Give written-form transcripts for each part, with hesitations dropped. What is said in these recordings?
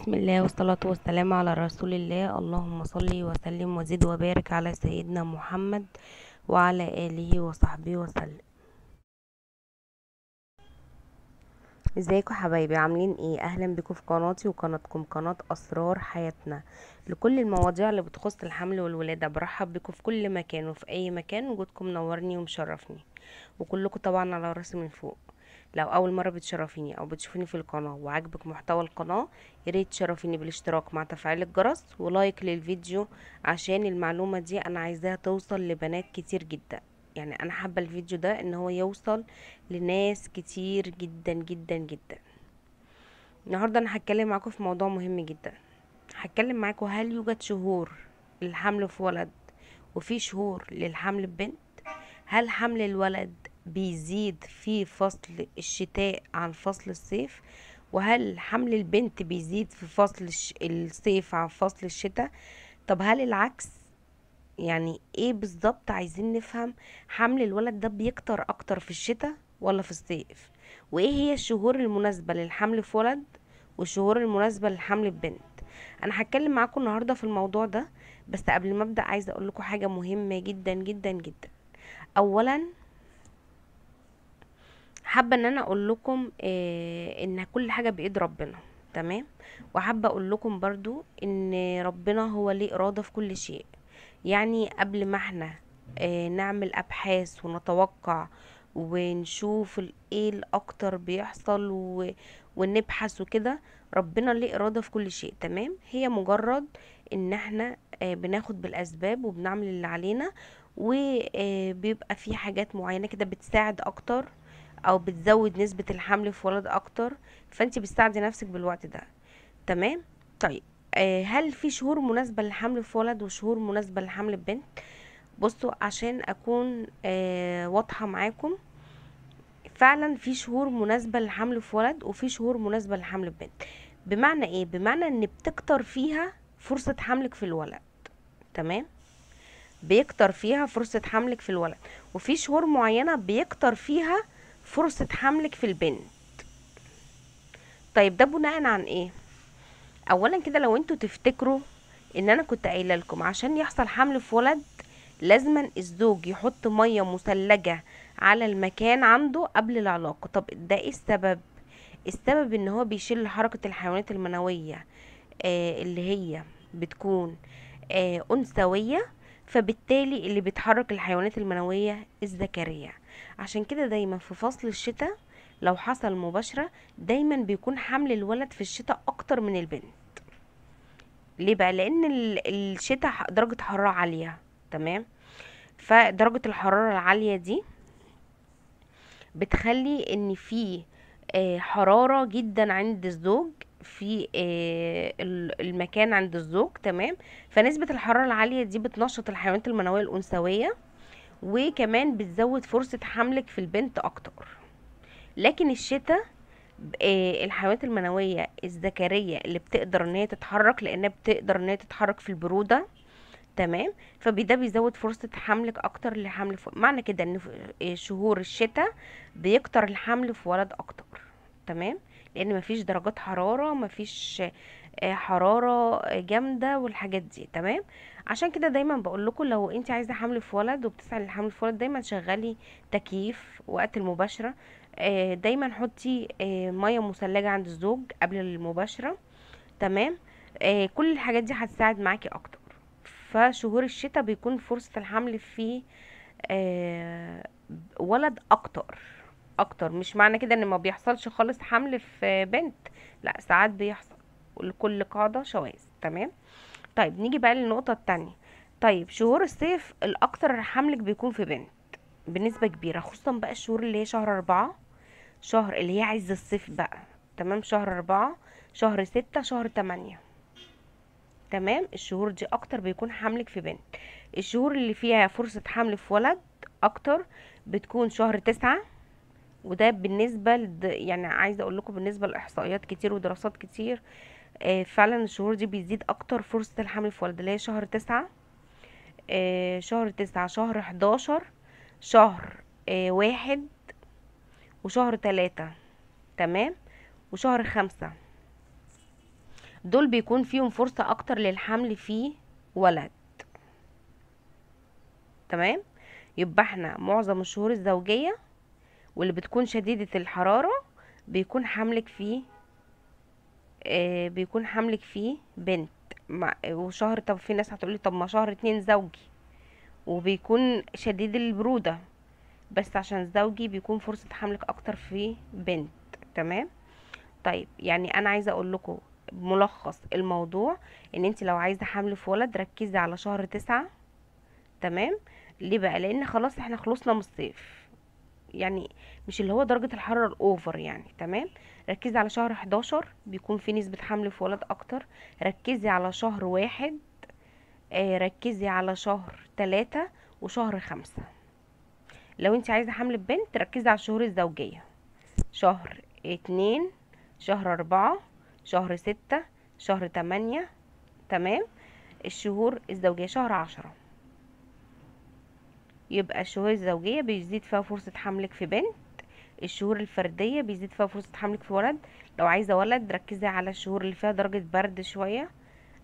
بسم الله والصلاة والسلام على رسول الله. اللهم صل وسلم وزد وبارك على سيدنا محمد وعلى آله وصحبه وسلم. ازيكم حبايبي، عاملين ايه؟ اهلا بكم في قناتي وقناتكم، قناة اسرار حياتنا، لكل المواضيع اللي بتخص الحمل والولادة. برحب بكم في كل مكان وفي اي مكان، وجودكم منورني ومشرفني، وكلكم طبعا على راسي من فوق. لو اول مره بتشرفيني او بتشوفيني في القناه وعاجبك محتوى القناه، ياريت تشرفيني بالاشتراك مع تفعيل الجرس ولايك للفيديو، عشان المعلومه دي انا عايزاها توصل لبنات كتير جدا. يعني انا حابه الفيديو ده ان هو يوصل لناس كتير جدا جدا جدا. النهارده انا هتكلم معاكم في موضوع مهم جدا. هتكلم معاكم، هل يوجد شهور للحمل في ولد وفي شهور للحمل ببنت؟ هل حمل الولد بيزيد في فصل الشتاء عن فصل الصيف؟ وهل حمل البنت بيزيد في فصل الصيف عن فصل الشتاء؟ طب هل العكس؟ يعني ايه بالظبط؟ عايزين نفهم. حمل الولد ده بيكتر اكتر في الشتاء ولا في الصيف؟ وايه هي الشهور المناسبة للحمل في ولد والشهور المناسبة للحمل في بنت؟ انا هتكلم معاكم النهاردة في الموضوع ده. بس قبل ما ابدأ عايزة اقول لكم حاجة مهمة جدا جدا جدا. اولا، حابه ان انا اقول لكم ان كل حاجه بايد ربنا. تمام. وحابه اقول لكم برضو ان ربنا هو ليه اراده في كل شيء. يعني قبل ما احنا نعمل ابحاث ونتوقع ونشوف ايه الاكتر بيحصل ونبحث وكده، ربنا ليه اراده في كل شيء. تمام. هي مجرد ان احنا بناخد بالاسباب وبنعمل اللي علينا، وبيبقى في حاجات معينه كده بتساعد اكتر او بتزود نسبة الحمل في ولد اكتر، فانت بتساعدي نفسك بالوقت ده. تمام. طيب، هل في شهور مناسبة للحمل في ولد وشهور مناسبة للحمل في بنت؟ بصوا، عشان اكون واضحة معاكم، فعلا في شهور مناسبة للحمل في ولد وفي شهور مناسبة للحمل في بنت. بمعنى ايه؟ بمعنى ان بتكتر فيها فرصة حملك في الولد. تمام. بيكتر فيها فرصة حملك في الولد، وفي شهور معينة بيكتر فيها فرصة حملك في البنت. طيب، ده بناء عن ايه؟ اولا كده، لو انتوا تفتكروا ان انا كنت قايله لكم عشان يحصل حمل في ولد لازما الزوج يحط ميه مثلجه على المكان عنده قبل العلاقه. طب ده ايه السبب؟ السبب ان هو بيشيل حركه الحيوانات المنويه اللي هي بتكون انثويه، فبالتالي اللي بيتحرك الحيوانات المنويه الذكريه. عشان كده دايما في فصل الشتاء لو حصل مباشره، دايما بيكون حمل الولد في الشتاء اكتر من البنت. ليه بقى؟ لان الشتاء درجة حرارة عالية. تمام. فدرجة الحرارة العالية دي بتخلي ان في حرارة جدا عند الزوج في المكان عند الزوج. تمام. فنسبة الحرارة العالية دي بتنشط الحيوانات المنوية الأنثوية، وكمان بتزود فرصة حملك في البنت أكتر. لكن الشتاء الحيوانات المنوية الذكرية اللي بتقدر ان هي تتحرك، لانها بتقدر ان هي تتحرك في البرودة. تمام. فده بيزود فرصة حملك اكتر لحمل معنى كده ان شهور الشتاء بيكتر الحمل في ولد اكتر. تمام. لان مفيش درجات حرارة، مفيش حرارة جامدة والحاجات دي. تمام. عشان كده دايما بقول لكم، لو انت عايزة حمل في ولد وبتسعي للحمل في ولد، دايما شغلي تكييف وقت المباشرة. دايما حطي مية مثلجة عند الزوج قبل المباشرة. تمام. كل الحاجات دي هتساعد معاكي اكتر. فشهور الشتاء بيكون فرصة الحمل فيه ولد اكتر. مش معنى كده ان ما بيحصلش خالص حمل في بنت، لا، ساعات بيحصل، ولكل قاعدة شواذ. تمام. طيب، نيجي بقى للنقطة التانية. طيب، شهور الصيف الاكتر حملك بيكون في بنت بنسبة كبيرة، خصوصا بقى الشهور اللي هي شهر 4، شهر اللي هي عز الصيف بقى. تمام. شهر 4، شهر 6، شهر 8. تمام. الشهور دي اكتر بيكون حملك في بنت. الشهور اللي فيها فرصة حمل في ولد اكتر بتكون شهر 9. وده بالنسبة يعني عايزة اقول لكم بالنسبة لاحصائيات كتير ودراسات كتير، فعلا الشهور دي بيزيد اكتر فرصة الحمل في ولد، اللي هي شهر 9، شهر 9، شهر 11، شهر 1، وشهر 3. تمام. وشهر 5. دول بيكون فيهم فرصة اكتر للحمل في ولد. تمام. يبقى احنا معظم الشهور الزوجية واللي بتكون شديدة الحرارة بيكون حملك فيه بيكون حملك فيه بنت. وشهر، طب في ناس هتقولي طب ما شهر 2 زوجي وبيكون شديد البرودة، بس عشان زوجي بيكون فرصة حملك اكتر في بنت. تمام. طيب يعني انا عايزة اقول لكم ملخص الموضوع، ان انت لو عايزة حمل في ولد ركزي على شهر 9. تمام. ليه بقى؟ لان خلاص احنا خلصنا من الصيف، يعني مش اللي هو درجة الحرارة الأوفر يعني. تمام. ركزي على شهر 11 بيكون في نسبة حمل في ولد أكتر. ركزي على شهر 1. ركزي على شهر 3 وشهر 5. لو انت عايزة حمل ببنت ركزي على الشهور الزوجية: شهر 2، شهر 4، شهر 6، شهر 8. تمام. الشهور الزوجية شهر 10. يبقى الشهور الزوجية بيزيد فيها فرصة حملك في بنت. الشهور الفردية بيزيد فيها فرصة حملك في ولد. لو عايزة ولد ركزي على الشهور اللي فيها درجة برد شوية،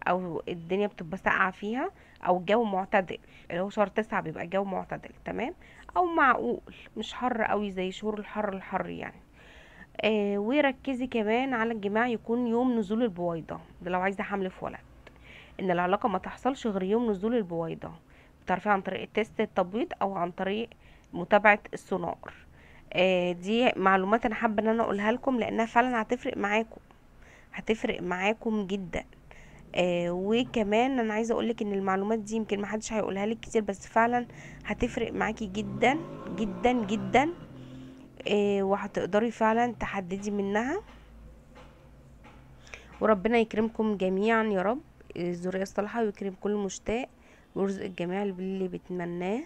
او الدنيا بتبقى ساقعة فيها، او الجو معتدل، اللي هو شهر 9 بيبقى الجو معتدل. تمام. او معقول، مش حر قوي زي شهور الحر يعني. وركزي كمان على الجماع يكون يوم نزول البويضة، ده لو عايزة حمل في ولد، ان العلاقة ما تحصلش غير يوم نزول البويضة. بتعرفيها عن طريق تيست التبويض او عن طريق متابعة السونار. دي معلومات انا حابه ان انا اقولها لكم لانها فعلا هتفرق معاكم جدا. وكمان انا عايزه اقولك ان المعلومات دي يمكن محدش هيقولها لك كتير، بس فعلا هتفرق معاكي جدا جدا جدا. وهتقدري فعلا تحددي منها. وربنا يكرمكم جميعا يا رب، الذريه الصالحه، ويكرم كل مشتاق، ويرزق الجميع اللي بيتمناه.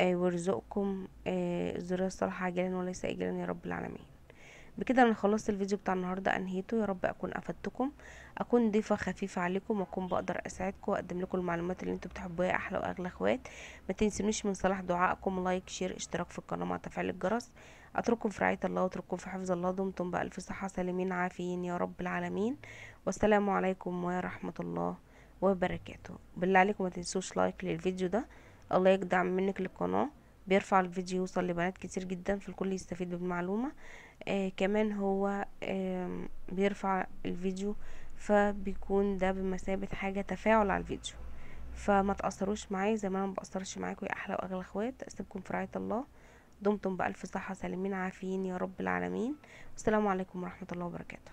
ويرزقكم الذريه الصالحه عاجلا وليس اجلا يا رب العالمين. بكده انا خلصت الفيديو بتاع النهارده، انهيته. يا رب اكون افدتكم، اكون ضيفه خفيفه عليكم، واكون بقدر اساعدكم واقدم لكم المعلومات اللي انتم بتحبوها يا احلى واغلى اخوات. ما تنسونيش من صلاح دعائكم لايك شير اشتراك في القناه مع تفعيل الجرس. اترككم في رعايه الله واترككم في حفظ الله. دمتم بالف صحه سالمين عافيين يا رب العالمين. والسلام عليكم ورحمه الله وبركاته. بالله عليكم ما تنسوش لايك للفيديو ده، الله يجدع منك للقناه، بيرفع الفيديو يوصل لبنات كتير جدا، فالكل يستفيد بالمعلومه. كمان هو بيرفع الفيديو، فبيكون ده بمثابة حاجة تفاعل على الفيديو. فما تأثروش معايا زي ما انا ما بأثرش معاكم يا احلى واغلى اخوات. اسيبكم في رعاية الله. دمتم بألف صحة سالمين عافيين يا رب العالمين. والسلام عليكم ورحمة الله وبركاته.